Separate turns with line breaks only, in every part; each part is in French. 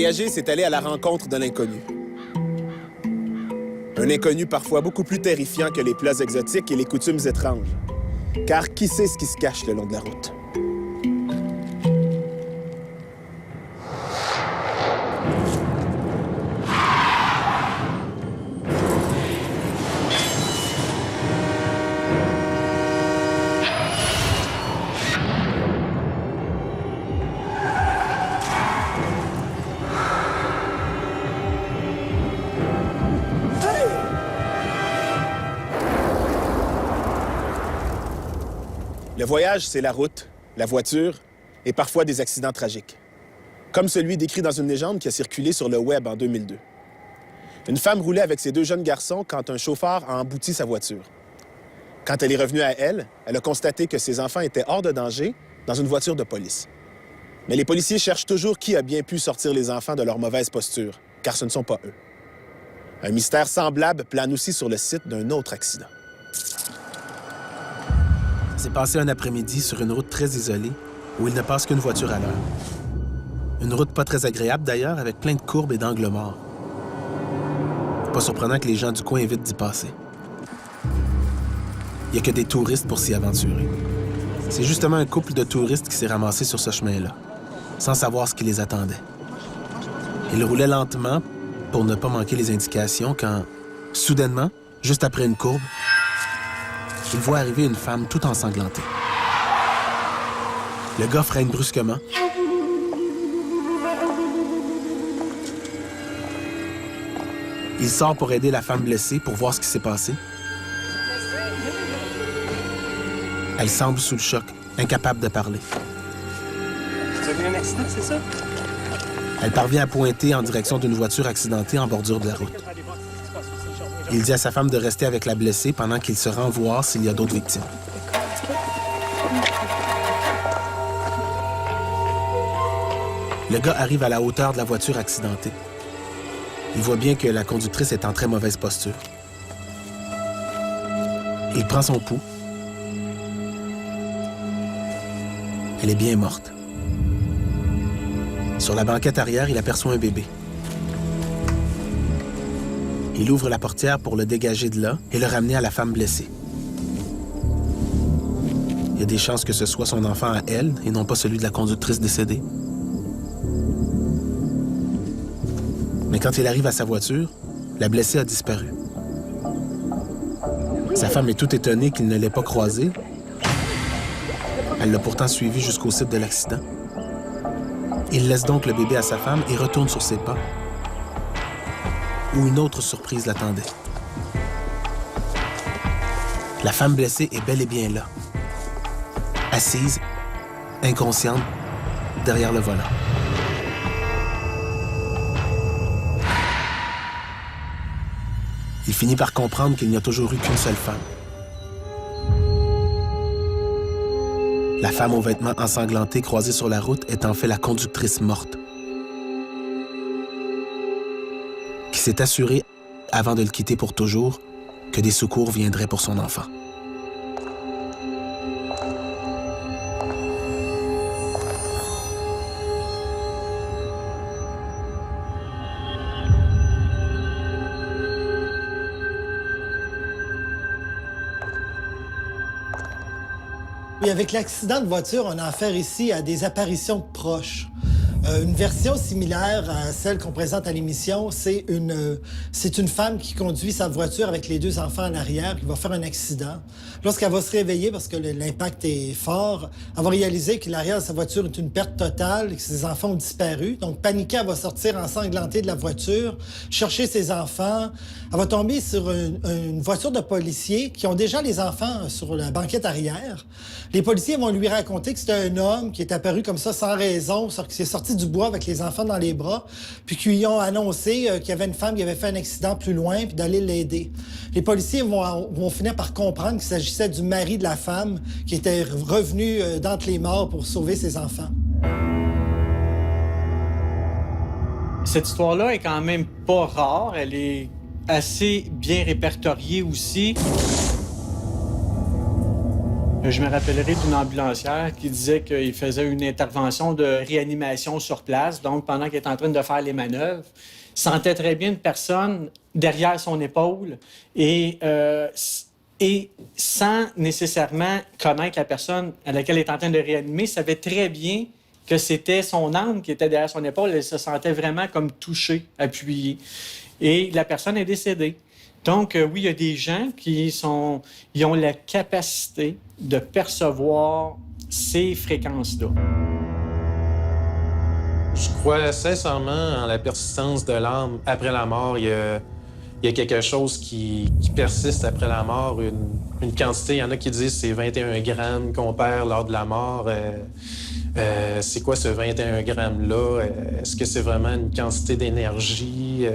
Voyager, c'est aller à la rencontre de l'inconnu. Un inconnu parfois beaucoup plus terrifiant que les plats exotiques et les coutumes étranges. Car qui sait ce qui se cache le long de la route? Le voyage, c'est la route, la voiture et parfois des accidents tragiques. Comme celui décrit dans une légende qui a circulé sur le web en 2002. Une femme roulait avec ses 2 jeunes garçons quand un chauffeur a embouti sa voiture. Quand elle est revenue à elle, elle a constaté que ses enfants étaient hors de danger dans une voiture de police. Mais les policiers cherchent toujours qui a bien pu sortir les enfants de leur mauvaise posture, car ce ne sont pas eux. Un mystère semblable plane aussi sur le site d'un autre accident.
C'est passé un après-midi sur une route très isolée où il ne passe qu'une voiture à l'heure. Une route pas très agréable d'ailleurs, avec plein de courbes et d'angles morts. Pas surprenant que les gens du coin évitent d'y passer. Il n'y a que des touristes pour s'y aventurer. C'est justement un couple de touristes qui s'est ramassé sur ce chemin-là, sans savoir ce qui les attendait. Ils roulaient lentement pour ne pas manquer les indications quand, soudainement, juste après une courbe, il voit arriver une femme tout ensanglantée. Le gars freine brusquement. Il sort pour aider la femme blessée pour voir ce qui s'est passé. Elle semble sous le choc, incapable de parler.
Tu as vu un accident, c'est ça?
Elle parvient à pointer en direction d'une voiture accidentée en bordure de la route. Il dit à sa femme de rester avec la blessée pendant qu'il se rend voir s'il y a d'autres victimes. Le gars arrive à la hauteur de la voiture accidentée. Il voit bien que la conductrice est en très mauvaise posture. Il prend son pouls. Elle est bien morte. Sur la banquette arrière, il aperçoit un bébé. Il ouvre la portière pour le dégager de là et le ramener à la femme blessée. Il y a des chances que ce soit son enfant à elle et non pas celui de la conductrice décédée. Mais quand il arrive à sa voiture, la blessée a disparu. Sa femme est toute étonnée qu'il ne l'ait pas croisée. Elle l'a pourtant suivi jusqu'au site de l'accident. Il laisse donc le bébé à sa femme et retourne sur ses pas, où une autre surprise l'attendait. La femme blessée est bel et bien là, assise, inconsciente, derrière le volant. Il finit par comprendre qu'il n'y a toujours eu qu'une seule femme. La femme aux vêtements ensanglantés croisée sur la route est en fait la conductrice morte, qui s'est assurée, avant de le quitter pour toujours, que des secours viendraient pour son enfant.
Oui, avec l'accident de voiture, on a affaire ici à des apparitions de proches. Une version similaire à celle qu'on présente à l'émission, c'est une femme qui conduit sa voiture avec les 2 enfants en arrière, qui va faire un accident. Lorsqu'elle va se réveiller, parce que l'impact est fort, elle va réaliser que l'arrière de sa voiture est une perte totale et que ses enfants ont disparu. Donc, paniquée, elle va sortir ensanglantée de la voiture, chercher ses enfants. Elle va tomber sur une voiture de policiers qui ont déjà les enfants sur la banquette arrière. Les policiers vont lui raconter que c'était un homme qui est apparu comme ça sans raison, qui s'est sorti du bois avec les enfants dans les bras, puis qui lui ont annoncé qu'il y avait une femme qui avait fait un accident plus loin, puis d'aller l'aider. Les policiers vont finir par comprendre qu'il s'agissait du mari de la femme qui était revenu d'entre les morts pour sauver ses enfants.
Cette histoire-là est quand même pas rare. Elle est assez bien répertoriée aussi. Je me rappellerai d'une ambulancière qui disait qu'il faisait une intervention de réanimation sur place. Donc, pendant qu'il était en train de faire les manœuvres, il sentait très bien une personne derrière son épaule et sans nécessairement connaître la personne à laquelle il est en train de réanimer, savait très bien que c'était son âme qui était derrière son épaule. Elle se sentait vraiment comme touchée, appuyée. Et la personne est décédée. Donc, oui, il y a des gens qui ont la capacité de percevoir ces fréquences-là.
Je crois sincèrement en la persistance de l'âme après la mort. Il y a quelque chose qui persiste après la mort, une quantité. Il y en a qui disent que c'est 21 grammes qu'on perd lors de la mort. C'est quoi ce 21 grammes-là? Est-ce que c'est vraiment une quantité d'énergie?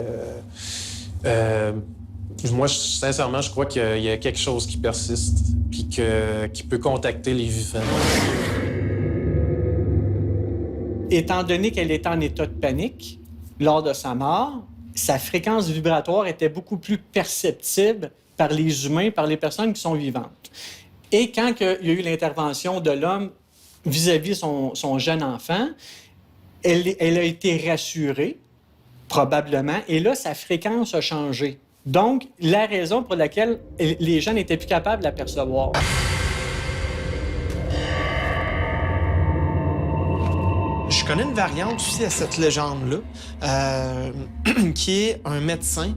Moi, sincèrement, je crois qu'il y a quelque chose qui persiste puis qui peut contacter les vivants.
Étant donné qu'elle était en état de panique lors de sa mort, sa fréquence vibratoire était beaucoup plus perceptible par les humains, par les personnes qui sont vivantes. Et quand il y a eu l'intervention de l'homme vis-à-vis son jeune enfant, elle a été rassurée, probablement, et là, sa fréquence a changé. Donc, la raison pour laquelle les gens n'étaient plus capables de la percevoir.
Je connais une variante aussi à cette légende-là, qui est un médecin.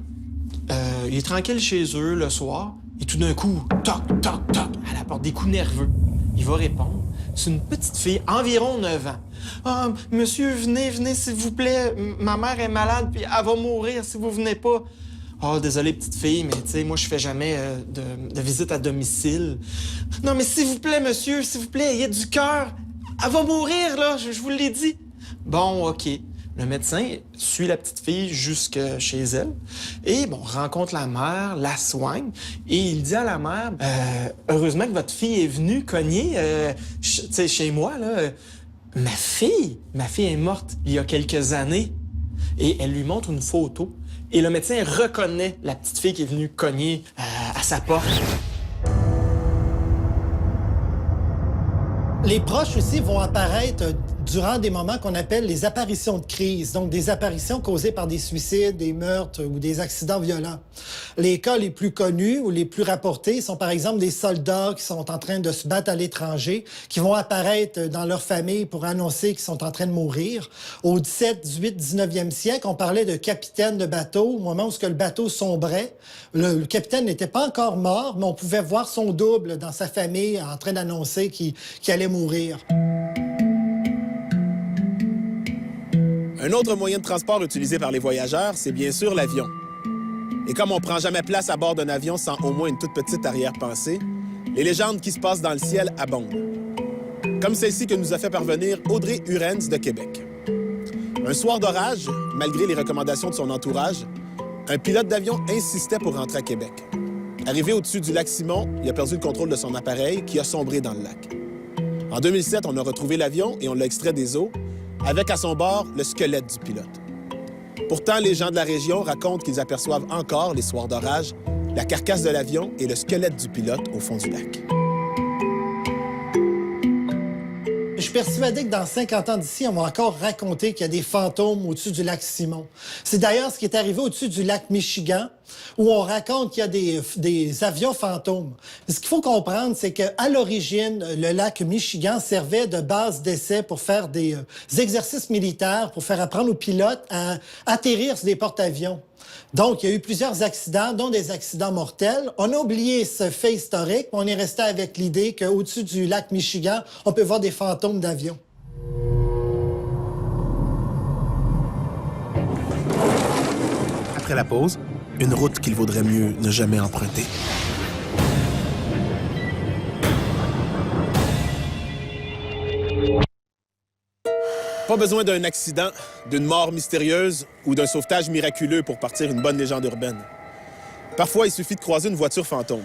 Il est tranquille chez eux le soir, et tout d'un coup, toc, toc, toc, à la porte, des coups nerveux. Il va répondre. C'est une petite fille, environ 9 ans. « Ah, monsieur, venez, s'il vous plaît. Ma mère est malade, puis elle va mourir si vous venez pas. » « Oh, désolé, petite fille, mais tu sais, moi, je fais jamais de visite à domicile. »« Non, mais s'il vous plaît, monsieur, s'il vous plaît, ayez du cœur. Elle va mourir, là, je vous l'ai dit. » Bon, OK. Le médecin suit la petite fille jusque chez elle et, bon, rencontre la mère, la soigne et il dit à la mère heureusement que votre fille est venue cogner chez moi, là. Ma fille est morte il y a quelques années. » Et elle lui montre une photo. Et le médecin reconnaît la petite fille qui est venue cogner à sa porte.
Les proches aussi vont apparaître durant des moments qu'on appelle les apparitions de crise, donc des apparitions causées par des suicides, des meurtres ou des accidents violents. Les cas les plus connus ou les plus rapportés sont par exemple des soldats qui sont en train de se battre à l'étranger, qui vont apparaître dans leur famille pour annoncer qu'ils sont en train de mourir. Au 17, 18, 19e siècle, on parlait de capitaine de bateau. Au moment où le bateau sombrait, le capitaine n'était pas encore mort, mais on pouvait voir son double dans sa famille en train d'annoncer qu'il allait mourir.
Un autre moyen de transport utilisé par les voyageurs, c'est bien sûr l'avion. Et comme on prend jamais place à bord d'un avion sans au moins une toute petite arrière-pensée, les légendes qui se passent dans le ciel abondent. Comme celle-ci que nous a fait parvenir Audrey Hurens de Québec. Un soir d'orage, malgré les recommandations de son entourage, un pilote d'avion insistait pour rentrer à Québec. Arrivé au-dessus du lac Simon, il a perdu le contrôle de son appareil qui a sombré dans le lac. En 2007, on a retrouvé l'avion et on l'a extrait des eaux, avec à son bord le squelette du pilote. Pourtant, les gens de la région racontent qu'ils aperçoivent encore, les soirs d'orage, la carcasse de l'avion et le squelette du pilote au fond du lac.
Je suis persuadé que dans 50 ans d'ici, on va encore raconter qu'il y a des fantômes au-dessus du lac Simon. C'est d'ailleurs ce qui est arrivé au-dessus du lac Michigan, où on raconte qu'il y a des avions fantômes. Ce qu'il faut comprendre, c'est qu'à l'origine, le lac Michigan servait de base d'essai pour faire des exercices militaires, pour faire apprendre aux pilotes à atterrir sur des porte-avions. Donc, il y a eu plusieurs accidents, dont des accidents mortels. On a oublié ce fait historique, mais on est resté avec l'idée qu'au-dessus du lac Michigan, on peut voir des fantômes d'avions.
Après la pause, une route qu'il vaudrait mieux ne jamais emprunter.
Pas besoin d'un accident, d'une mort mystérieuse ou d'un sauvetage miraculeux pour partir une bonne légende urbaine. Parfois, il suffit de croiser une voiture fantôme,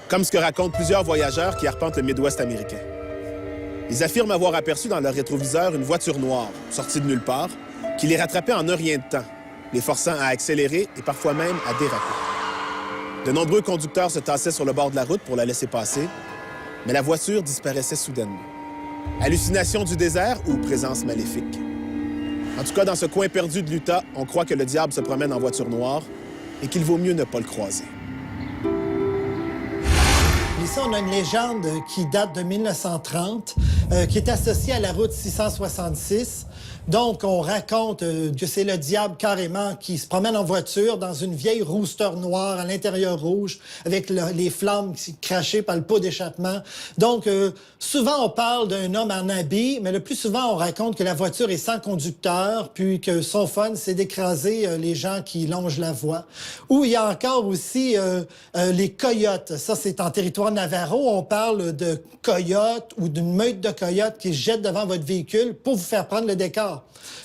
comme ce que racontent plusieurs voyageurs qui arpentent le Midwest américain. Ils affirment avoir aperçu dans leur rétroviseur une voiture noire, sortie de nulle part, qui les rattrapait en un rien de temps, les forçant à accélérer et parfois même à déraper. De nombreux conducteurs se tassaient sur le bord de la route pour la laisser passer, Mais la voiture disparaissait soudainement. Hallucination du désert ou présence maléfique? En tout cas, dans ce coin perdu de l'Utah, on croit que le diable se promène en voiture noire et qu'il vaut mieux ne pas le croiser.
Ici, on a une légende qui date de 1930, qui est associée à la route 666. Donc, on raconte que c'est le diable carrément qui se promène en voiture dans une vieille rooster noire à l'intérieur rouge, avec les flammes crachées par le pot d'échappement. Donc, souvent, on parle d'un homme en habit, mais le plus souvent, on raconte que la voiture est sans conducteur, puis que son fun, c'est d'écraser les gens qui longent la voie. Ou il y a encore aussi les coyotes. Ça, c'est en territoire Navajo. On parle de coyotes ou d'une meute de coyotes qui se jettent devant votre véhicule pour vous faire prendre le décor.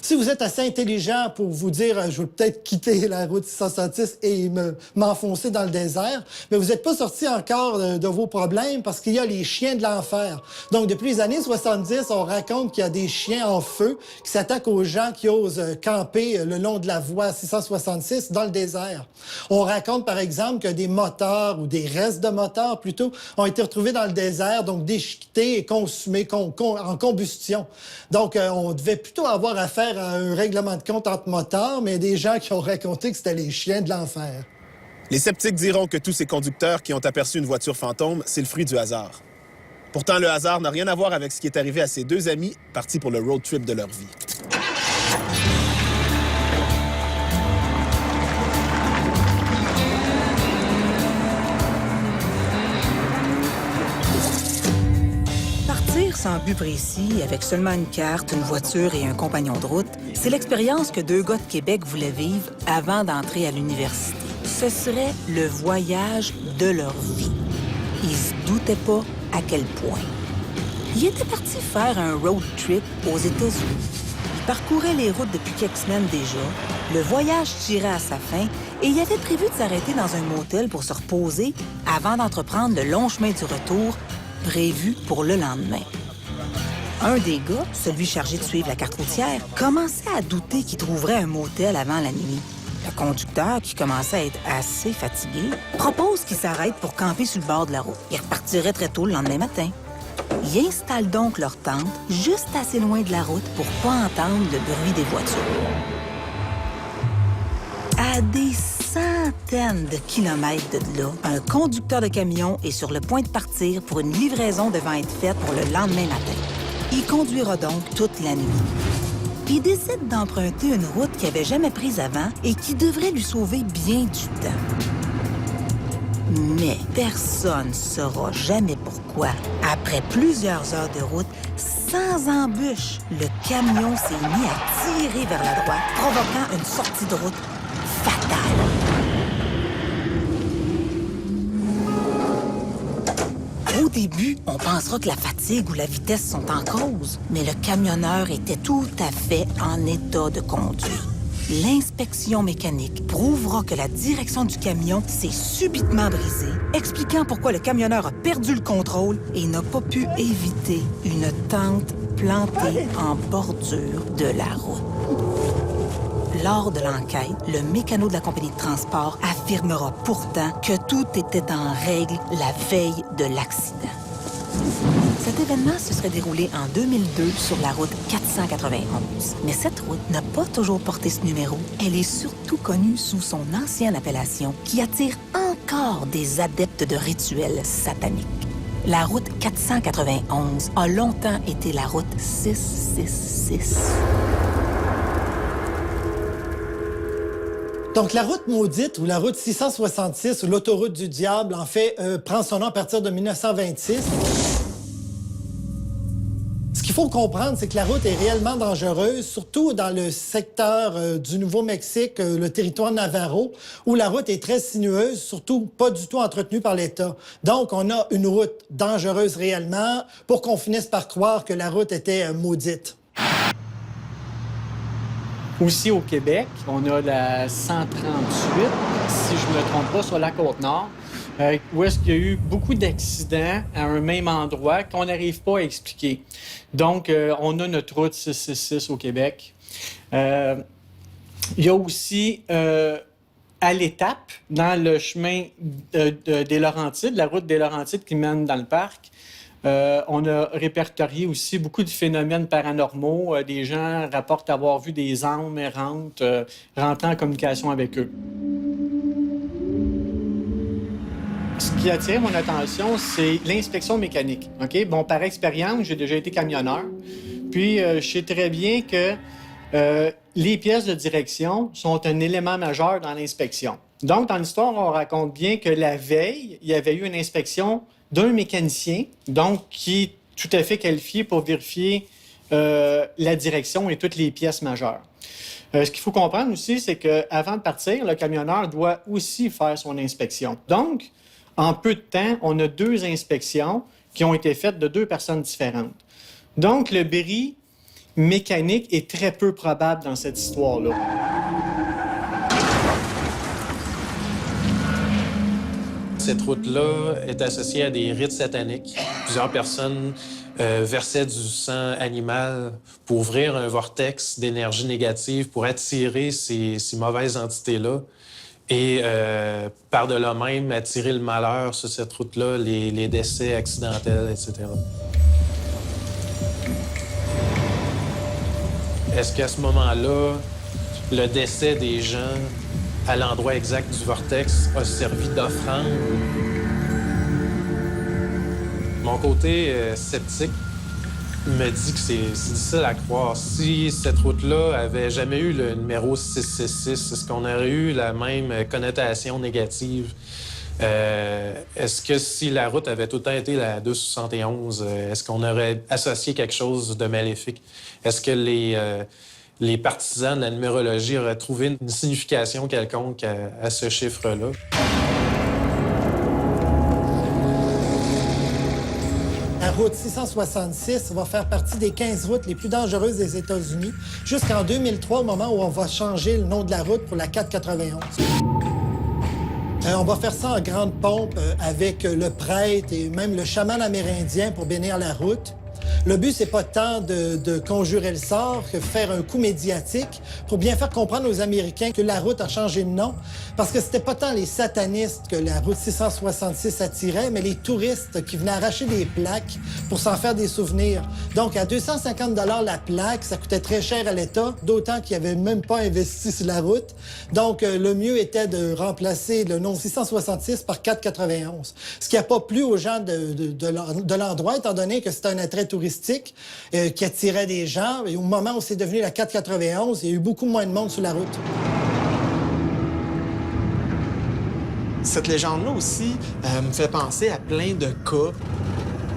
Si vous êtes assez intelligent pour vous dire je vais peut-être quitter la route 666 et m'enfoncer dans le désert, mais vous n'êtes pas sorti encore de vos problèmes parce qu'il y a les chiens de l'enfer. Donc, depuis les années 70, on raconte qu'il y a des chiens en feu qui s'attaquent aux gens qui osent camper le long de la voie 666 dans le désert. On raconte, par exemple, que des moteurs ou des restes de moteurs, plutôt, ont été retrouvés dans le désert, donc déchiquetés et consumés en combustion. Donc, on devait plutôt avoir affaire à un règlement de compte entre motards, mais des gens qui ont raconté que c'était les chiens de l'enfer.
Les sceptiques diront que tous ces conducteurs qui ont aperçu une voiture fantôme, c'est le fruit du hasard. Pourtant, le hasard n'a rien à voir avec ce qui est arrivé à ces deux amis partis pour le road trip de leur vie.
Partir sans but précis, avec seulement une carte, une voiture et un compagnon de route, c'est l'expérience que deux gars de Québec voulaient vivre avant d'entrer à l'université. Ce serait le voyage de leur vie. Ils se doutaient pas à quel point. Ils étaient partis faire un road trip aux États-Unis. Ils parcouraient les routes depuis quelques semaines déjà. Le voyage tirait à sa fin et ils avaient prévu de s'arrêter dans un motel pour se reposer avant d'entreprendre le long chemin du retour prévu pour le lendemain. Un des gars, celui chargé de suivre la carte routière, commençait à douter qu'il trouverait un motel avant la nuit. Le conducteur, qui commençait à être assez fatigué, propose qu'il s'arrête pour camper sur le bord de la route. Il repartirait très tôt le lendemain matin. Ils installent donc leur tente juste assez loin de la route pour pas entendre le bruit des voitures. À des centaines de kilomètres de là, un conducteur de camion est sur le point de partir pour une livraison devant être faite pour le lendemain matin. Il conduira donc toute la nuit. Il décide d'emprunter une route qu'il n'avait jamais prise avant et qui devrait lui sauver bien du temps. Mais personne ne saura jamais pourquoi. Après plusieurs heures de route, sans embûche, le camion s'est mis à tirer vers la droite, provoquant une sortie de route fatale. Au début, on pensera que la fatigue ou la vitesse sont en cause, mais le camionneur était tout à fait en état de conduire. L'inspection mécanique prouvera que la direction du camion s'est subitement brisée, expliquant pourquoi le camionneur a perdu le contrôle et n'a pas pu éviter une tente plantée en bordure de la route. Lors de l'enquête, le mécano de la compagnie de transport affirmera pourtant que tout était en règle la veille de l'accident. Cet événement se serait déroulé en 2002 sur la route 491. Mais cette route n'a pas toujours porté ce numéro. Elle est surtout connue sous son ancienne appellation qui attire encore des adeptes de rituels sataniques. La route 491 a longtemps été la route 666.
Donc, la route maudite ou la route 666 ou l'autoroute du diable, en fait, prend son nom à partir de 1926. Ce qu'il faut comprendre, c'est que la route est réellement dangereuse, surtout dans le secteur du Nouveau-Mexique, le territoire Navajo, où la route est très sinueuse, surtout pas du tout entretenue par l'État. Donc, on a une route dangereuse réellement pour qu'on finisse par croire que la route était maudite.
Aussi au Québec, on a la 138, si je ne me trompe pas, sur la Côte-Nord, où est-ce qu'il y a eu beaucoup d'accidents à un même endroit qu'on n'arrive pas à expliquer. Donc, on a notre route 666 au Québec. Il y a aussi, à l'étape, dans le chemin des Laurentides, la route des Laurentides qui mène dans le parc, On a répertorié aussi beaucoup de phénomènes paranormaux. Des gens rapportent avoir vu des âmes errantes rentrer en communication avec eux. Ce qui a attiré mon attention, c'est l'inspection mécanique. OK? Bon, par expérience, j'ai déjà été camionneur. Puis, je sais très bien que les pièces de direction sont un élément majeur dans l'inspection. Donc, dans l'histoire, on raconte bien que la veille, il y avait eu une inspection d'un mécanicien, donc qui est tout à fait qualifié pour vérifier la direction et toutes les pièces majeures. Ce qu'il faut comprendre aussi, c'est qu'avant de partir, le camionneur doit aussi faire son inspection. Donc, en peu de temps, on a 2 inspections qui ont été faites de 2 personnes différentes. Donc, le bris mécanique est très peu probable dans cette histoire-là.
Cette route-là est associée à des rites sataniques. Plusieurs personnes versaient du sang animal pour ouvrir un vortex d'énergie négative, pour attirer ces mauvaises entités-là et par-delà même attirer le malheur sur cette route-là, les décès accidentels, etc. Est-ce qu'à ce moment-là, le décès des gens à l'endroit exact du vortex a servi d'offrande? Mon côté sceptique me dit que c'est difficile à croire. Si cette route-là avait jamais eu le numéro 666, est-ce qu'on aurait eu la même connotation négative? Est-ce que si la route avait tout le temps été la 271, est-ce qu'on aurait associé quelque chose de maléfique? Est-ce que les partisans de la numérologie auraient trouvé une signification quelconque à ce chiffre-là?
La route 666 va faire partie des 15 routes les plus dangereuses des États-Unis jusqu'en 2003, au moment où on va changer le nom de la route pour la 491. On va faire ça en grande pompe avec le prêtre et même le chaman amérindien pour bénir la route. Le but, c'est pas tant de conjurer le sort que faire un coup médiatique pour bien faire comprendre aux Américains que la route a changé de nom, parce que c'était pas tant les satanistes que la route 666 attirait, mais les touristes qui venaient arracher des plaques pour s'en faire des souvenirs. Donc, à 250 $ la plaque, ça coûtait très cher à l'État, d'autant qu'ils n'avaient même pas investi sur la route. Donc, le mieux était de remplacer le nom 666 par 491, ce qui n'a pas plu aux gens de l'endroit, étant donné que c'était un attrait touristique qui attirait des gens. Et au moment où c'est devenu la 491, il y a eu beaucoup moins de monde sur la route.
Cette légende-là aussi me fait penser à plein de cas.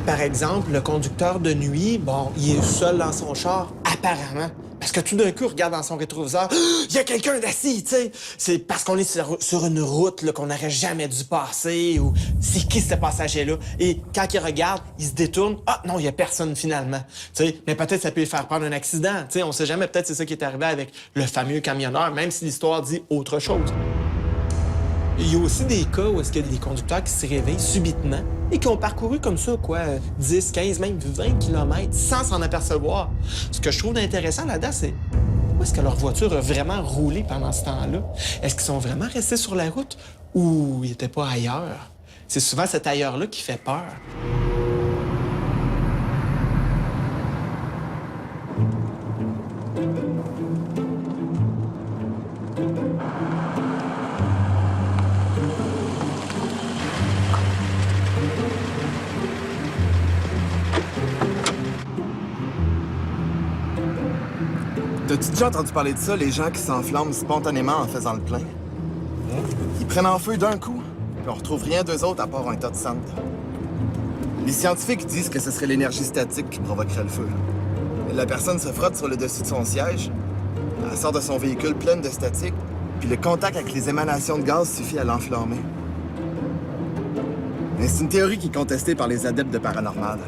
Par exemple, le conducteur de nuit, bon, il est seul dans son char, apparemment. Parce que tout d'un coup, il regarde dans son rétroviseur, il y a quelqu'un d'assis, tu sais. C'est parce qu'on est sur une route là, qu'on n'aurait jamais dû passer, ou c'est qui ce passager-là? Et quand il regarde, il se détourne, ah non, il y a personne finalement. Tu sais, mais peut-être ça peut lui faire prendre un accident, tu sais. On sait jamais, peut-être c'est ça qui est arrivé avec le fameux camionneur, même si l'histoire dit autre chose. Il y a aussi des cas où est-ce qu'il y a des conducteurs qui se réveillent subitement et qui ont parcouru comme ça, 10, 15, même 20 km sans s'en apercevoir. Ce que je trouve intéressant là-dedans, c'est où est-ce que leur voiture a vraiment roulé pendant ce temps-là? Est-ce qu'ils sont vraiment restés sur la route ou ils n'étaient pas ailleurs? C'est souvent cet ailleurs-là qui fait peur.
T'as-tu déjà entendu parler de ça, les gens qui s'enflamment spontanément en faisant le plein? Ils prennent en feu d'un coup, puis on retrouve rien d'eux autres à part un tas de cendres. Les scientifiques disent que ce serait l'énergie statique qui provoquerait le feu. La personne se frotte sur le dessus de son siège, elle sort de son véhicule pleine de statique, puis le contact avec les émanations de gaz suffit à l'enflammer. Mais c'est une théorie qui est contestée par les adeptes de paranormal.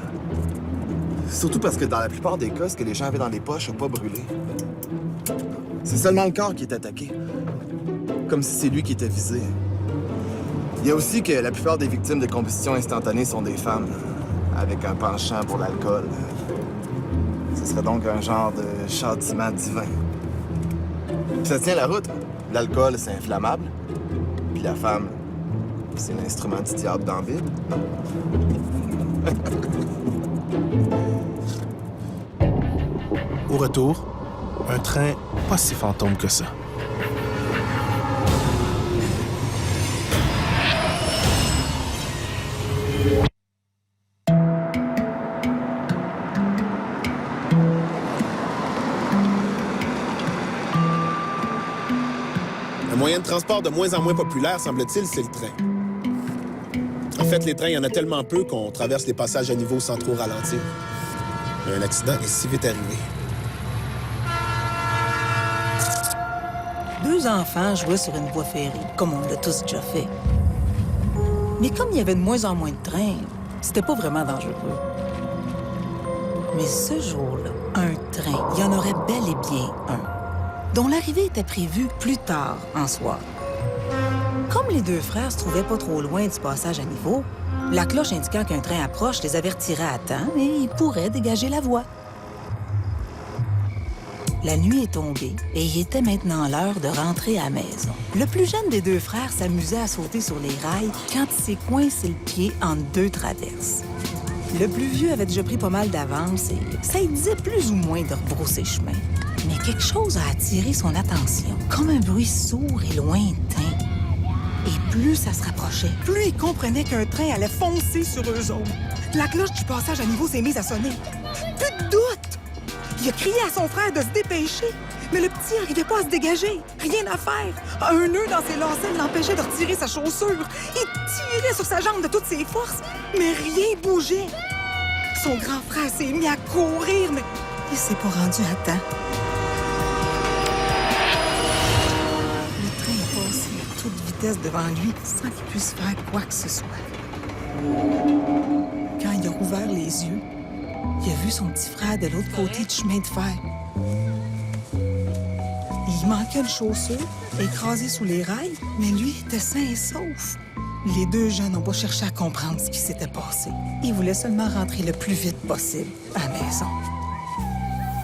Surtout parce que dans la plupart des cas, ce que les gens avaient dans les poches n'a pas brûlé. C'est seulement le corps qui est attaqué. Comme si c'est lui qui était visé. Il y a aussi que la plupart des victimes de combustion instantanée sont des femmes, avec un penchant pour l'alcool. Ce serait donc un genre de châtiment divin. Puis ça tient la route. L'alcool, c'est inflammable. Puis la femme, c'est l'instrument du diable dans la Bible.
Au retour, un train pas si fantôme que ça.
Un moyen de transport de moins en moins populaire, semble-t-il, c'est le train. En fait, les trains, il y en a tellement peu qu'on traverse les passages à niveau sans trop ralentir. Mais un accident est si vite arrivé.
2 enfants jouaient sur une voie ferrée, comme on l'a tous déjà fait. Mais comme il y avait de moins en moins de trains, c'était pas vraiment dangereux. Mais ce jour-là, un train, il y en aurait bel et bien un, dont l'arrivée était prévue plus tard en soir. Comme les 2 frères se trouvaient pas trop loin du passage à niveau, la cloche indiquant qu'un train approche les avertirait à temps et ils pourraient dégager la voie. La nuit est tombée et il était maintenant l'heure de rentrer à la maison. Le plus jeune des 2 frères s'amusait à sauter sur les rails quand il s'est coincé le pied entre 2 traverses. Le plus vieux avait déjà pris pas mal d'avance et ça lui disait plus ou moins de rebrousser chemin. Mais quelque chose a attiré son attention, comme un bruit sourd et lointain. Et plus ça se rapprochait, plus il comprenait qu'un train allait foncer sur eux autres. La cloche du passage à niveau s'est mise à sonner. Plus de doute! Il a crié à son frère de se dépêcher, mais le petit n'arrivait pas à se dégager. Rien à faire. Un nœud dans ses lacets l'empêchait de retirer sa chaussure. Il tirait sur sa jambe de toutes ses forces, mais rien bougeait. Son grand frère s'est mis à courir, mais il s'est pas rendu à temps. Le train est passé à toute vitesse devant lui sans qu'il puisse faire quoi que ce soit. Quand il a rouvert les yeux, il a vu son petit frère de l'autre côté du chemin de fer. Il manquait une chaussure, écrasée sous les rails, mais lui était sain et sauf. Les 2 jeunes n'ont pas cherché à comprendre ce qui s'était passé. Ils voulaient seulement rentrer le plus vite possible à la maison.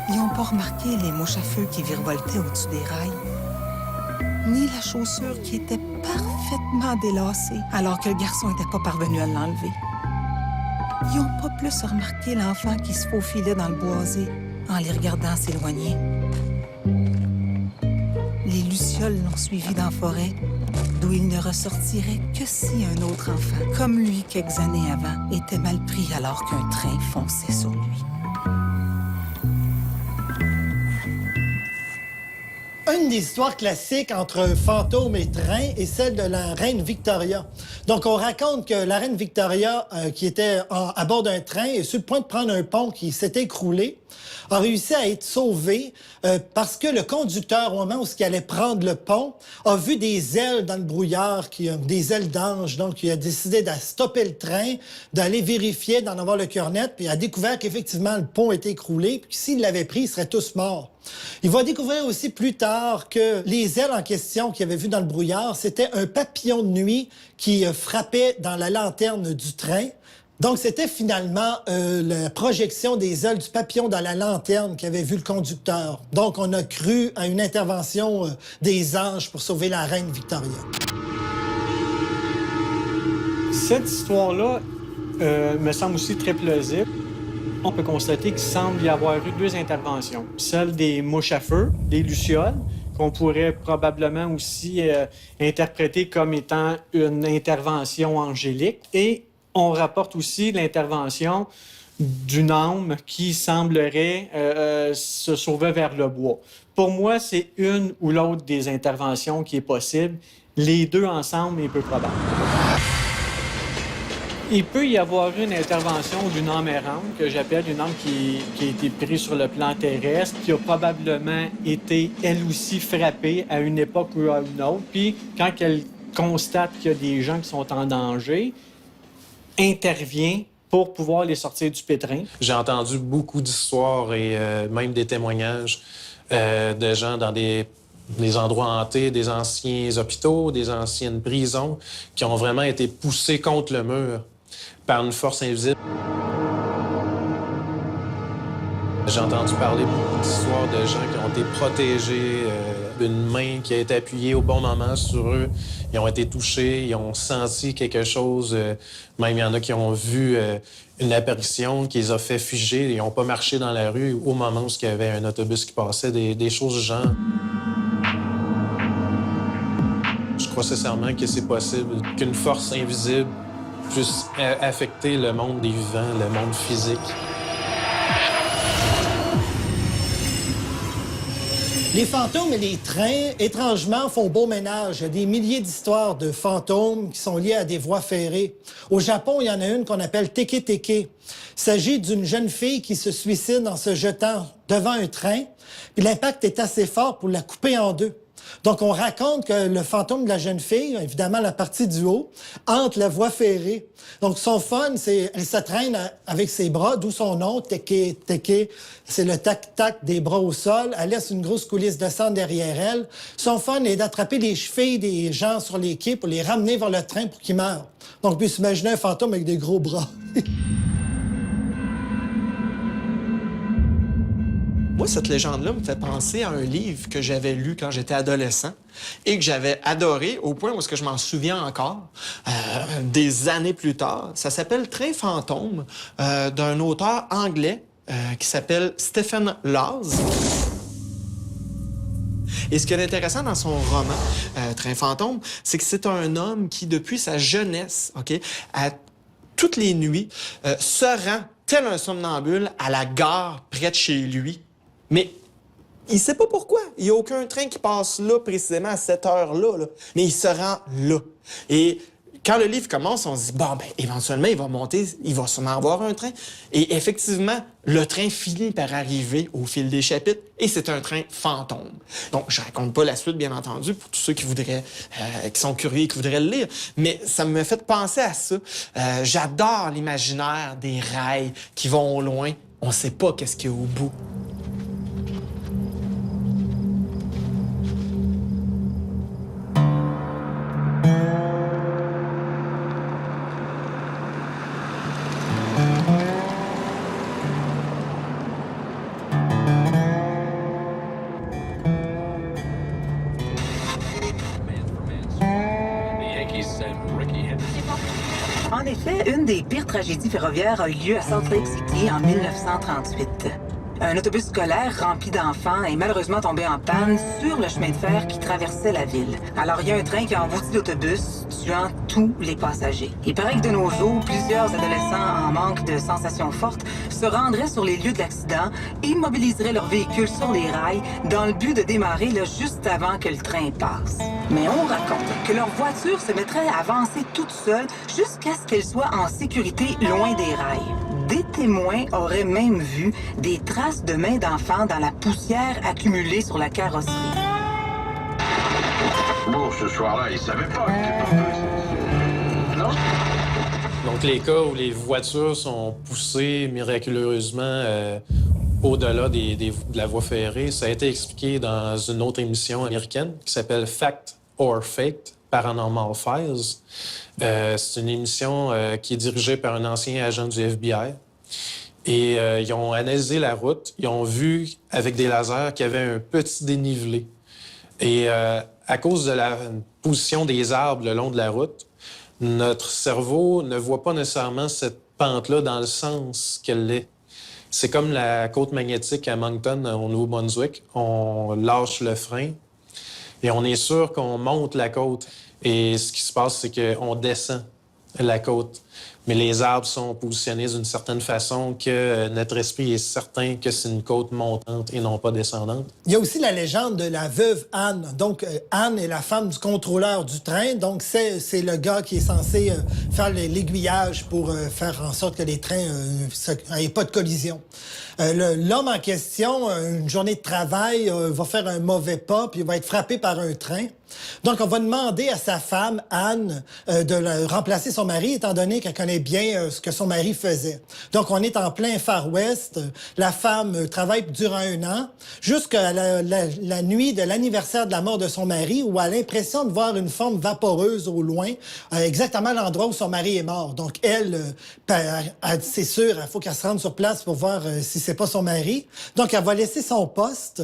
Ils n'ont pas remarqué les mouches à feu qui virevoltaient au-dessus des rails, ni la chaussure qui était parfaitement délacée alors que le garçon n'était pas parvenu à l'enlever. Ils n'ont pas plus remarqué l'enfant qui se faufilait dans le boisé en les regardant s'éloigner. Les lucioles l'ont suivi dans la forêt, d'où il ne ressortirait que si un autre enfant, comme lui quelques années avant, était mal pris alors qu'un train fonçait sur lui.
Une des histoires classiques entre un fantôme et train est celle de la reine Victoria. Donc, on raconte que la reine Victoria, qui était à bord d'un train et sur le point de prendre un pont qui s'était écroulé, a réussi à être sauvée parce que le conducteur, au moment où il allait prendre le pont, a vu des ailes dans le brouillard, des ailes d'ange. Donc, il a décidé de stopper le train, d'aller vérifier, d'en avoir le cœur net, puis il a découvert qu'effectivement, le pont était écroulé, puis s'il l'avait pris, ils seraient tous morts. Il va découvrir aussi plus tard que les ailes en question qu'il avait vues dans le brouillard, c'était un papillon de nuit qui frappait dans la lanterne du train. Donc, c'était finalement la projection des ailes du papillon dans la lanterne qu'avait vu le conducteur. Donc, on a cru à une intervention des anges pour sauver la reine Victoria.
Cette histoire-là me semble aussi très plausible. On peut constater qu'il semble y avoir eu 2 interventions. Celle des mouches à feu, des lucioles, qu'on pourrait probablement aussi interpréter comme étant une intervention angélique. Et on rapporte aussi l'intervention d'une âme qui semblerait se sauver vers le bois. Pour moi, c'est une ou l'autre des interventions qui est possible. Les 2 ensemble est peu probable. Il peut y avoir une intervention d'une âme errante, que j'appelle une âme qui a été prise sur le plan terrestre, qui a probablement été, elle aussi, frappée à une époque ou à une autre. Puis, quand elle constate qu'il y a des gens qui sont en danger, intervient pour pouvoir les sortir du pétrin.
J'ai entendu beaucoup d'histoires et même des témoignages de gens dans des endroits hantés, des anciens hôpitaux, des anciennes prisons, qui ont vraiment été poussés contre le mur par une force invisible. J'ai entendu parler beaucoup d'histoires de gens qui ont été protégés une main qui a été appuyée au bon moment sur eux. Ils ont été touchés, ils ont senti quelque chose. Même il y en a qui ont vu une apparition qui les a fait figer. Ils n'ont pas marché dans la rue au moment où il y avait un autobus qui passait, des choses du genre. Je crois sincèrement que c'est possible qu'une force invisible puisse affecter le monde des vivants, le monde physique.
Les fantômes et les trains, étrangement, font beau ménage. Il y a des milliers d'histoires de fantômes qui sont liées à des voies ferrées. Au Japon, il y en a une qu'on appelle Teke Teke. Il s'agit d'une jeune fille qui se suicide en se jetant devant un train, puis l'impact est assez fort pour la couper en deux. Donc, on raconte que le fantôme de la jeune fille, évidemment la partie du haut, hante la voie ferrée. Donc, son fun, c'est elle se traîne avec ses bras, d'où son nom, Teke Teke. C'est le tac-tac des bras au sol. Elle laisse une grosse coulisse de sang derrière elle. Son fun est d'attraper les chevilles des gens sur les quais pour les ramener vers le train pour qu'ils meurent. Donc, on peut s'imaginer un fantôme avec des gros bras.
Moi, cette légende-là me fait penser à un livre que j'avais lu quand j'étais adolescent et que j'avais adoré au point où est-ce que je m'en souviens encore des années plus tard. Ça s'appelle Train fantôme d'un auteur anglais qui s'appelle Stephen Laws. Et ce qui est intéressant dans son roman, Train fantôme, c'est que c'est un homme qui, depuis sa jeunesse, à toutes les nuits, se rend tel un somnambule à la gare près de chez lui. Mais il sait pas pourquoi. Il n'y a aucun train qui passe là, précisément à cette heure-là. Là. Mais il se rend là. Et quand le livre commence, on se dit, bon, ben, éventuellement, il va monter, il va sûrement avoir un train. Et effectivement, le train finit par arriver au fil des chapitres et c'est un train fantôme. Donc, je raconte pas la suite, bien entendu, pour tous ceux qui voudraient, qui sont curieux et qui voudraient le lire. Mais ça me fait penser à ça. J'adore l'imaginaire des rails qui vont au loin. On sait pas qu'est-ce qu'il y a au bout.
En effet, une des pires tragédies ferroviaires a eu lieu à Salt Lake City en 1938. Un autobus scolaire rempli d'enfants est malheureusement tombé en panne sur le chemin de fer qui traversait la ville. Alors, il y a un train qui a englouti l'autobus, tuant tous les passagers. Il paraît que de nos jours, plusieurs adolescents en manque de sensations fortes se rendraient sur les lieux de l'accident et immobiliseraient leur véhicule sur les rails dans le but de démarrer là, juste avant que le train passe. Mais on raconte que leur voiture se mettrait à avancer toute seule jusqu'à ce qu'elle soit en sécurité loin des rails. Des témoins auraient même vu des traces de mains d'enfants dans la poussière accumulée sur la carrosserie.
Bon, ce soir-là, il savait pas qu'il était pas... Non?
Donc, les cas où les voitures sont poussées miraculeusement au-delà de la voie ferrée, ça a été expliqué dans une autre émission américaine qui s'appelle Fact or Faked, Paranormal Files. C'est une émission qui est dirigée par un ancien agent du FBI. Et ils ont analysé la route. Ils ont vu, avec des lasers, qu'il y avait un petit dénivelé. Et à cause de la position des arbres le long de la route, notre cerveau ne voit pas nécessairement cette pente-là dans le sens qu'elle est. C'est comme la côte magnétique à Moncton, au Nouveau-Brunswick. On lâche le frein et on est sûr qu'on monte la côte. Et ce qui se passe, c'est qu'on descend la côte. Mais les arbres sont positionnés d'une certaine façon que notre esprit est certain que c'est une côte montante et non pas descendante.
Il y a aussi la légende de la veuve Anne. Donc, Anne est la femme du contrôleur du train. Donc, c'est le gars qui est censé faire l'aiguillage pour faire en sorte que les trains n'aient pas de collision. L'homme en question, une journée de travail, va faire un mauvais pas, puis il va être frappé par un train. Donc, on va demander à sa femme, Anne, de remplacer son mari, étant donné qu'elle connaît bien ce que son mari faisait. Donc, on est en plein Far West. La femme travaille durant 1 an, jusqu'à la nuit de l'anniversaire de la mort de son mari, où elle a l'impression de voir une forme vaporeuse au loin, exactement à l'endroit où son mari est mort. Donc, elle, c'est sûr, il faut qu'elle se rende sur place pour voir si c'est pas son mari. Donc, elle va laisser son poste.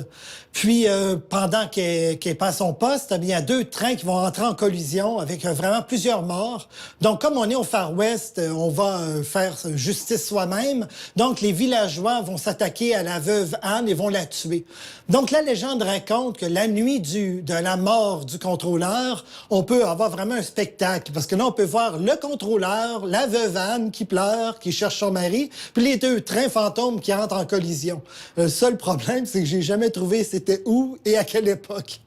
Puis, pendant qu'elle est pas à son poste, il y a 2 trains qui vont entrer en collision avec vraiment plusieurs morts. Donc, comme on est au Far West, on va faire justice soi-même. Donc, les villageois vont s'attaquer à la veuve Anne et vont la tuer. Donc, la légende raconte que la nuit de la mort du contrôleur, on peut avoir vraiment un spectacle. Parce que là, on peut voir le contrôleur, la veuve Anne qui pleure, qui cherche son mari, puis les 2 trains fantômes qui entrent en collision. Le seul problème, c'est que j'ai jamais trouvé c'était où et à quelle époque.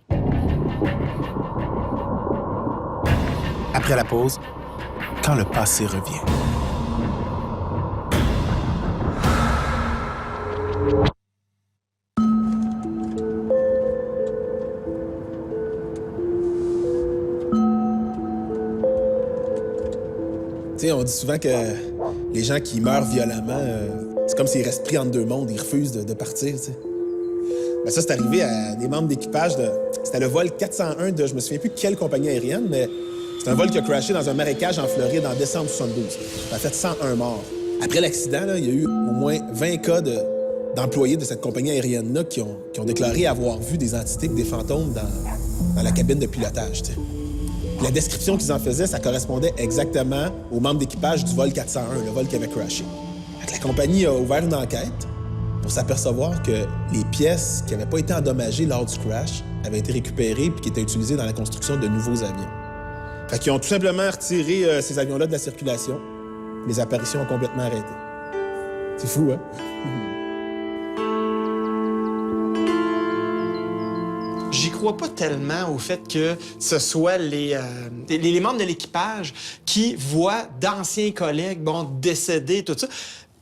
Après la pause, quand le passé revient.
Tu sais, on dit souvent que les gens qui meurent violemment, c'est comme s'ils restent pris entre 2 mondes, ils refusent de partir, tu sais. Ben ça, c'est arrivé à des membres d'équipage de... C'était le vol 401 de... Je me souviens plus de quelle compagnie aérienne, mais c'est un vol qui a crashé dans un marécage en Floride en décembre 72. Ça a fait 101 morts. Après l'accident, là, il y a eu au moins 20 cas d'employés de cette compagnie aérienne-là qui ont déclaré avoir vu des entités, des fantômes dans la cabine de pilotage, tu sais. La description qu'ils en faisaient, ça correspondait exactement aux membres d'équipage du vol 401, le vol qui avait crashé. La compagnie a ouvert une enquête pour s'apercevoir que les pièces qui n'avaient pas été endommagées lors du crash avaient été récupérées et qui étaient utilisées dans la construction de nouveaux avions. Fait qu'ils ont tout simplement retiré ces avions-là de la circulation. Les apparitions ont complètement arrêté. C'est fou, hein?
J'y crois pas tellement au fait que ce soit les membres de l'équipage qui voient d'anciens collègues, décédés, tout ça.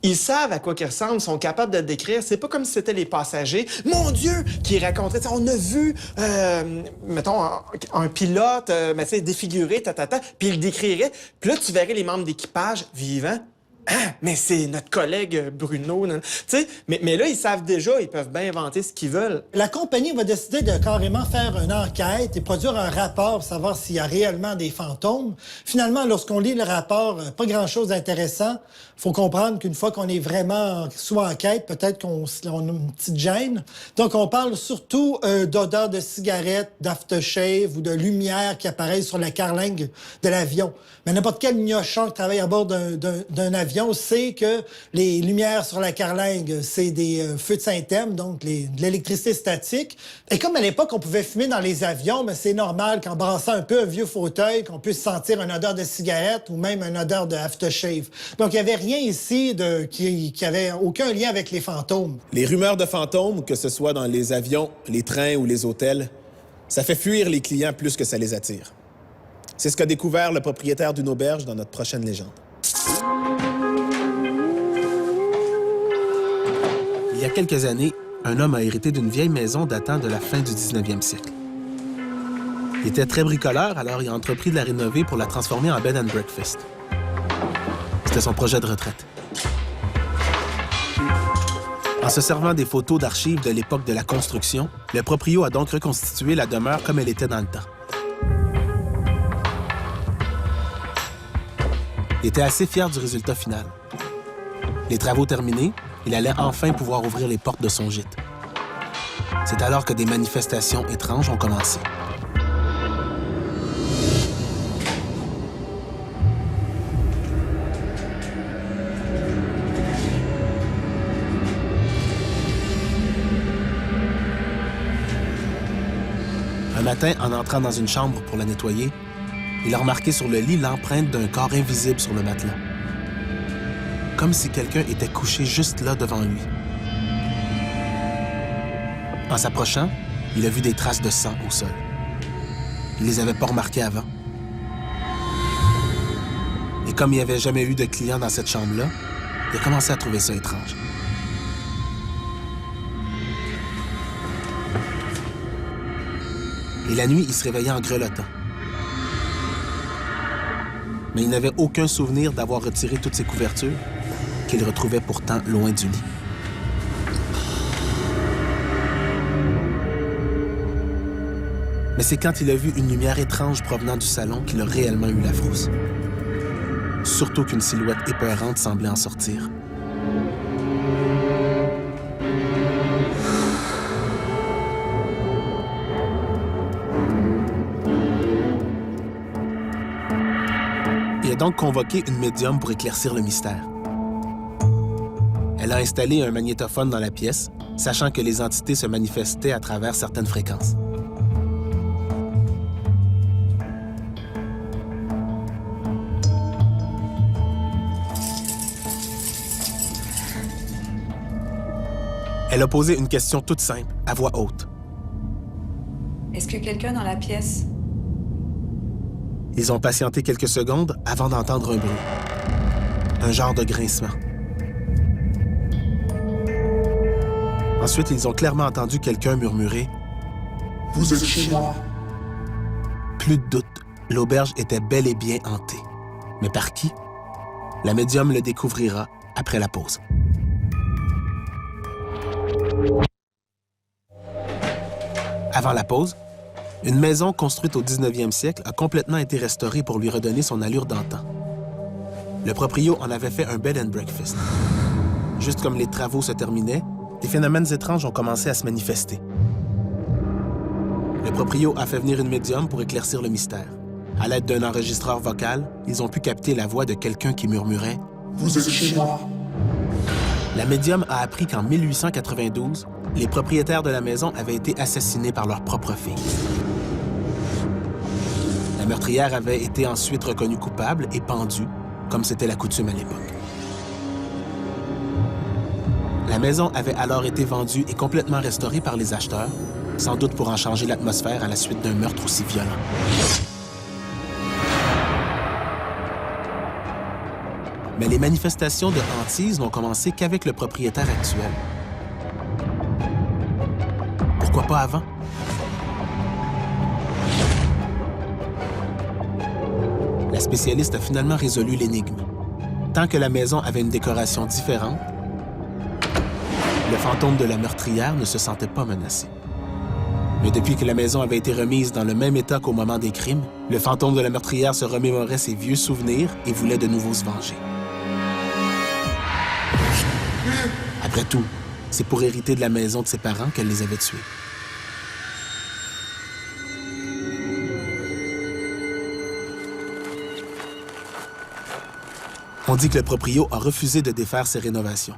Ils savent à quoi ils ressemblent, sont capables de le décrire. C'est pas comme si c'était les passagers. Mon Dieu! Qui racontaient, on a vu, mettons, un pilote, défiguré, puis il le décrirait. Puis là, tu verrais les membres d'équipage vivants. Ah, mais c'est notre collègue Bruno. Tu sais, mais là, ils savent déjà, ils peuvent bien inventer ce qu'ils veulent.
La compagnie va décider de carrément faire une enquête et produire un rapport pour savoir s'il y a réellement des fantômes. Finalement, lorsqu'on lit le rapport, pas grand-chose d'intéressant. Il faut comprendre qu'une fois qu'on est vraiment sous enquête, peut-être qu'on a une petite gêne. Donc, on parle surtout d'odeur de cigarette, d'aftershave ou de lumière qui apparaissent sur la carlingue de l'avion. Mais n'importe quel gnochon qui travaille à bord d'un avion sait que les lumières sur la carlingue, c'est des feux de synthème, donc de l'électricité statique. Et comme à l'époque, on pouvait fumer dans les avions, mais c'est normal qu'en brassant un peu un vieux fauteuil, qu'on puisse sentir une odeur de cigarette ou même une odeur de aftershave. Donc, il n'y avait rien ici qui avait aucun lien avec les fantômes.
Les rumeurs de fantômes, que ce soit dans les avions, les trains ou les hôtels, ça fait fuir les clients plus que ça les attire. C'est ce qu'a découvert le propriétaire d'une auberge dans notre prochaine légende.
Il y a quelques années, un homme a hérité d'une vieille maison datant de la fin du 19e siècle. Il était très bricoleur, alors il a entrepris de la rénover pour la transformer en bed and breakfast. C'était son projet de retraite. En se servant des photos d'archives de l'époque de la construction, le proprio a donc reconstitué la demeure comme elle était dans le temps. Il était assez fier du résultat final. Les travaux terminés, il allait enfin pouvoir ouvrir les portes de son gîte. C'est alors que des manifestations étranges ont commencé. Un matin, en entrant dans une chambre pour la nettoyer, il a remarqué sur le lit l'empreinte d'un corps invisible sur le matelas. Comme si quelqu'un était couché juste là devant lui. En s'approchant, il a vu des traces de sang au sol. Il les avait pas remarquées avant. Et comme il n'y avait jamais eu de client dans cette chambre-là, il a commencé à trouver ça étrange. Et la nuit, il se réveillait en grelottant. Mais il n'avait aucun souvenir d'avoir retiré toutes ses couvertures, qu'il retrouvait pourtant loin du lit. Mais c'est quand il a vu une lumière étrange provenant du salon qu'il a réellement eu la frousse. Surtout qu'une silhouette épeurante semblait en sortir. Il a donc convoqué une médium pour éclaircir le mystère. Elle a installé un magnétophone dans la pièce, sachant que les entités se manifestaient à travers certaines fréquences. Elle a posé une question toute simple, à voix haute.
Est-ce que quelqu'un dans la pièce?
Ils ont patienté quelques secondes avant d'entendre un bruit. Un genre de grincement. Ensuite, ils ont clairement entendu quelqu'un murmurer « Vous êtes chez moi ». Plus de doute, l'auberge était bel et bien hantée. Mais par qui? La médium le découvrira après la pause. Avant la pause, une maison construite au 19e siècle a complètement été restaurée pour lui redonner son allure d'antan. Le proprio en avait fait un bed and breakfast. Juste comme les travaux se terminaient, des phénomènes étranges ont commencé à se manifester. Le proprio a fait venir une médium pour éclaircir le mystère. À l'aide d'un enregistreur vocal, ils ont pu capter la voix de quelqu'un qui murmurait « Vous êtes chez moi ». La médium a appris qu'en 1892, les propriétaires de la maison avaient été assassinés par leur propre fille. La meurtrière avait été ensuite reconnue coupable et pendue, comme c'était la coutume à l'époque. La maison avait alors été vendue et complètement restaurée par les acheteurs, sans doute pour en changer l'atmosphère à la suite d'un meurtre aussi violent. Mais les manifestations de hantise n'ont commencé qu'avec le propriétaire actuel. Pourquoi pas avant? La spécialiste a finalement résolu l'énigme. Tant que la maison avait une décoration différente, le fantôme de la meurtrière ne se sentait pas menacé. Mais depuis que la maison avait été remise dans le même état qu'au moment des crimes, le fantôme de la meurtrière se remémorait ses vieux souvenirs et voulait de nouveau se venger. Après tout, c'est pour hériter de la maison de ses parents qu'elle les avait tués. On dit que le proprio a refusé de défaire ses rénovations,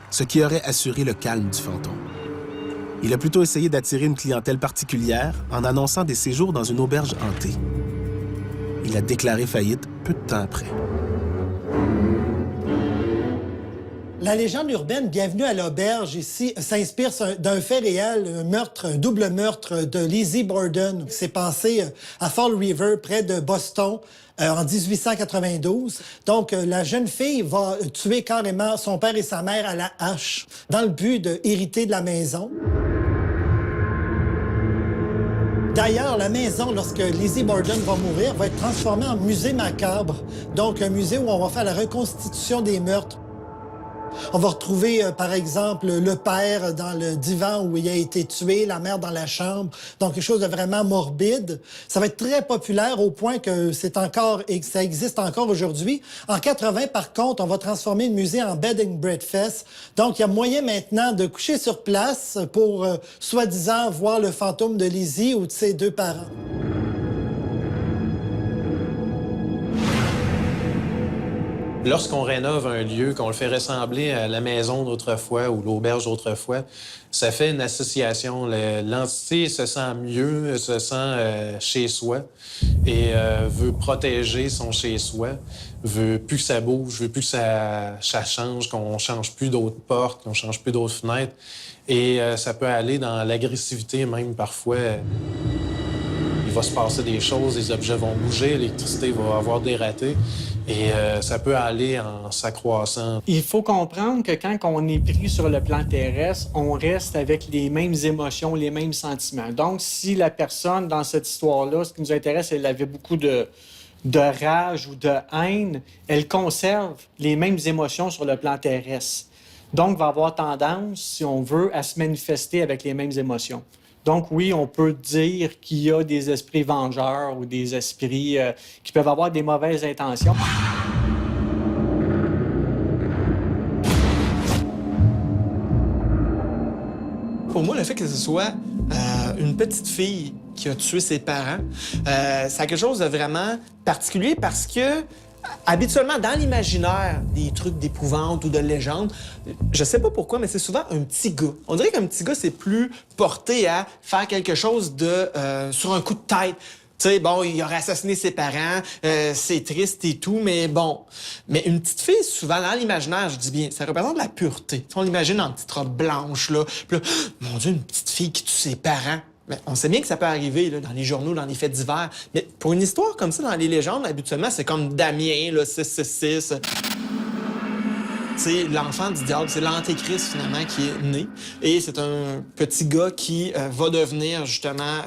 ce qui aurait assuré le calme du fantôme. Il a plutôt essayé d'attirer une clientèle particulière en annonçant des séjours dans une auberge hantée. Il a déclaré faillite peu de temps après.
La légende urbaine Bienvenue à l'auberge ici s'inspire d'un fait réel, un double meurtre de Lizzie Borden qui s'est passé à Fall River, près de Boston, en 1892. Donc, la jeune fille va tuer carrément son père et sa mère à la hache dans le but d'hériter de la maison. D'ailleurs, la maison, lorsque Lizzie Borden va mourir, va être transformée en musée macabre. Donc, un musée où on va faire la reconstitution des meurtres. On va retrouver, par exemple, le père dans le divan où il a été tué, la mère dans la chambre, donc quelque chose de vraiment morbide. Ça va être très populaire au point que ça existe encore aujourd'hui. En 80, par contre, on va transformer le musée en bed and breakfast. Donc, il y a moyen maintenant de coucher sur place pour, soi-disant, voir le fantôme de Lizzie ou de ses deux parents.
Lorsqu'on rénove un lieu, qu'on le fait ressembler à la maison d'autrefois ou l'auberge d'autrefois, ça fait une association. L'entité se sent mieux, se sent chez soi et veut protéger son chez-soi, veut plus que ça bouge, veut plus que ça change, qu'on change plus d'autres portes, qu'on change plus d'autres fenêtres. Et ça peut aller dans l'agressivité même parfois. Il va se passer des choses, les objets vont bouger, l'électricité va avoir des ratés. Et ça peut aller en s'accroissant.
Il faut comprendre que quand on est pris sur le plan terrestre, on reste avec les mêmes émotions, les mêmes sentiments. Donc, si la personne, dans cette histoire-là, ce qui nous intéresse, elle avait beaucoup de rage ou de haine, elle conserve les mêmes émotions sur le plan terrestre. Donc, va avoir tendance, si on veut, à se manifester avec les mêmes émotions. Donc, oui, on peut dire qu'il y a des esprits vengeurs ou des esprits qui peuvent avoir des mauvaises intentions.
Pour moi, le fait que ce soit une petite fille qui a tué ses parents, ça a quelque chose de vraiment particulier parce que, habituellement, dans l'imaginaire, des trucs d'épouvante ou de légende, je sais pas pourquoi, mais c'est souvent un petit gars. On dirait qu'un petit gars, c'est plus porté à faire quelque chose de sur un coup de tête. Tu sais, bon, il aurait assassiné ses parents, c'est triste et tout, mais bon. Mais une petite fille, souvent, dans l'imaginaire, je dis bien, ça représente la pureté. On l'imagine en petite robe blanche, là. Puis là, mon Dieu, une petite fille qui tue ses parents. Mais on sait bien que ça peut arriver là, dans les journaux, dans les faits divers. Mais pour une histoire comme ça, dans les légendes, habituellement, c'est comme Damien, là, 666. C'est l'enfant du diable, c'est l'antéchrist, finalement, qui est né. Et c'est un petit gars qui va devenir, justement,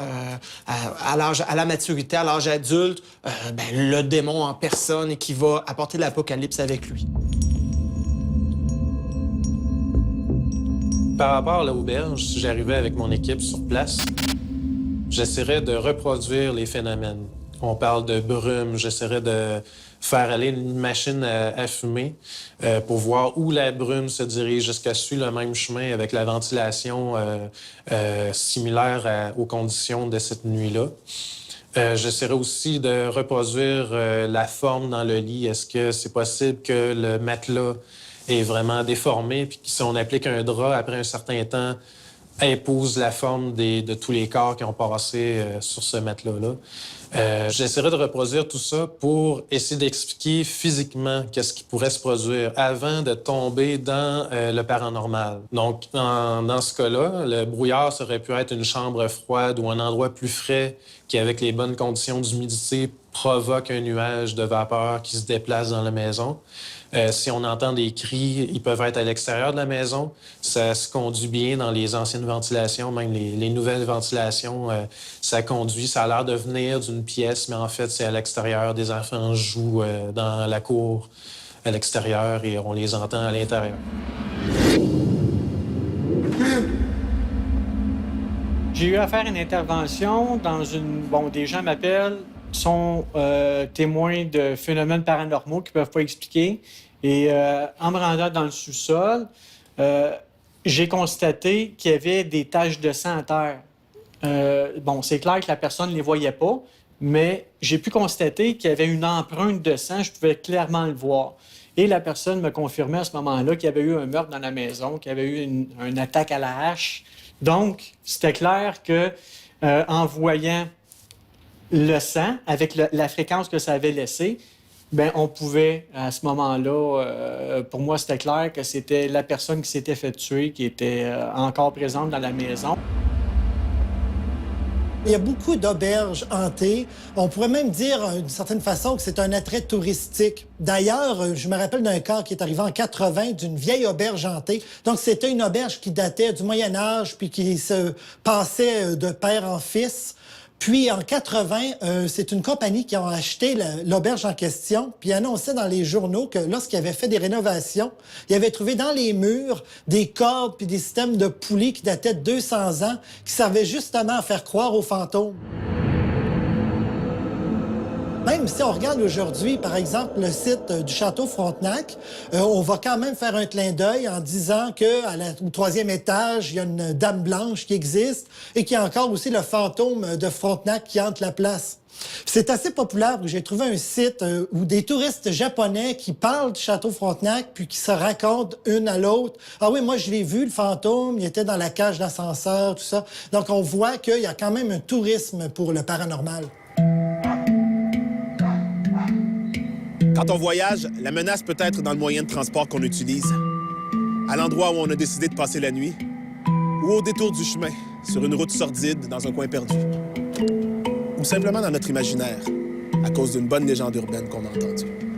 à la maturité, à l'âge adulte, le démon en personne et qui va apporter l'apocalypse avec lui.
Par rapport à l'auberge, si j'arrivais avec mon équipe sur place, j'essaierais de reproduire les phénomènes. On parle de brume, j'essaierais de faire aller une machine à fumer pour voir où la brume se dirige. Est-ce qu'elle suit le même chemin avec la ventilation similaire aux conditions de cette nuit-là? J'essaierais aussi de reproduire la forme dans le lit. Est-ce que c'est possible que le matelas est vraiment déformé puis que si on applique un drap après un certain temps, impose la forme de tous les corps qui ont passé sur ce matelas-là. J'essaierai de reproduire tout ça pour essayer d'expliquer physiquement qu'est-ce qui pourrait se produire avant de tomber dans le paranormal. Donc, dans ce cas-là, le brouillard, ça aurait pu être une chambre froide ou un endroit plus frais qui, avec les bonnes conditions d'humidité, provoque un nuage de vapeur qui se déplace dans la maison. Si on entend des cris, ils peuvent être à l'extérieur de la maison. Ça se conduit bien dans les anciennes ventilations, même les nouvelles ventilations. Ça conduit, ça a l'air de venir d'une pièce, mais en fait, c'est à l'extérieur. Des enfants jouent dans la cour à l'extérieur et on les entend à l'intérieur.
J'ai eu à faire une intervention dans une... Bon, des gens m'appellent, sont témoins de phénomènes paranormaux qu'ils ne peuvent pas expliquer. Et en me rendant dans le sous-sol, j'ai constaté qu'il y avait des taches de sang à terre. Bon, c'est clair que la personne ne les voyait pas, mais j'ai pu constater qu'il y avait une empreinte de sang, je pouvais clairement le voir. Et la personne me confirmait à ce moment-là qu'il y avait eu un meurtre dans la maison, qu'il y avait eu une attaque à la hache. Donc, c'était clair que en voyant le sang, avec la fréquence que ça avait laissé, bien, on pouvait, à ce moment-là, pour moi, c'était clair que c'était la personne qui s'était fait tuer qui était encore présente dans la maison.
Il y a beaucoup d'auberges hantées. On pourrait même dire, d'une certaine façon, que c'est un attrait touristique. D'ailleurs, je me rappelle d'un cas qui est arrivé en 80 d'une vieille auberge hantée. Donc, c'était une auberge qui datait du Moyen Âge puis qui se passait de père en fils. Puis, en 80, c'est une compagnie qui a acheté l'auberge en question, puis annonçait dans les journaux que lorsqu'ils avaient fait des rénovations, ils avaient trouvé dans les murs des cordes puis des systèmes de poulies qui dataient de 200 ans, qui servaient justement à faire croire aux fantômes. Même si on regarde aujourd'hui, par exemple, le site du Château Frontenac, on va quand même faire un clin d'œil en disant qu'au 3e étage, il y a une dame blanche qui existe et qu'il y a encore aussi le fantôme de Frontenac qui hante la place. C'est assez populaire. J'ai trouvé un site où des touristes japonais qui parlent du Château Frontenac puis qui se racontent une à l'autre. Ah oui, moi, je l'ai vu, le fantôme, il était dans la cage d'ascenseur, tout ça. Donc, on voit qu'il y a quand même un tourisme pour le paranormal.
Quand on voyage, la menace peut être dans le moyen de transport qu'on utilise, à l'endroit où on a décidé de passer la nuit, ou au détour du chemin, sur une route sordide dans un coin perdu, ou simplement dans notre imaginaire, à cause d'une bonne légende urbaine qu'on a entendue.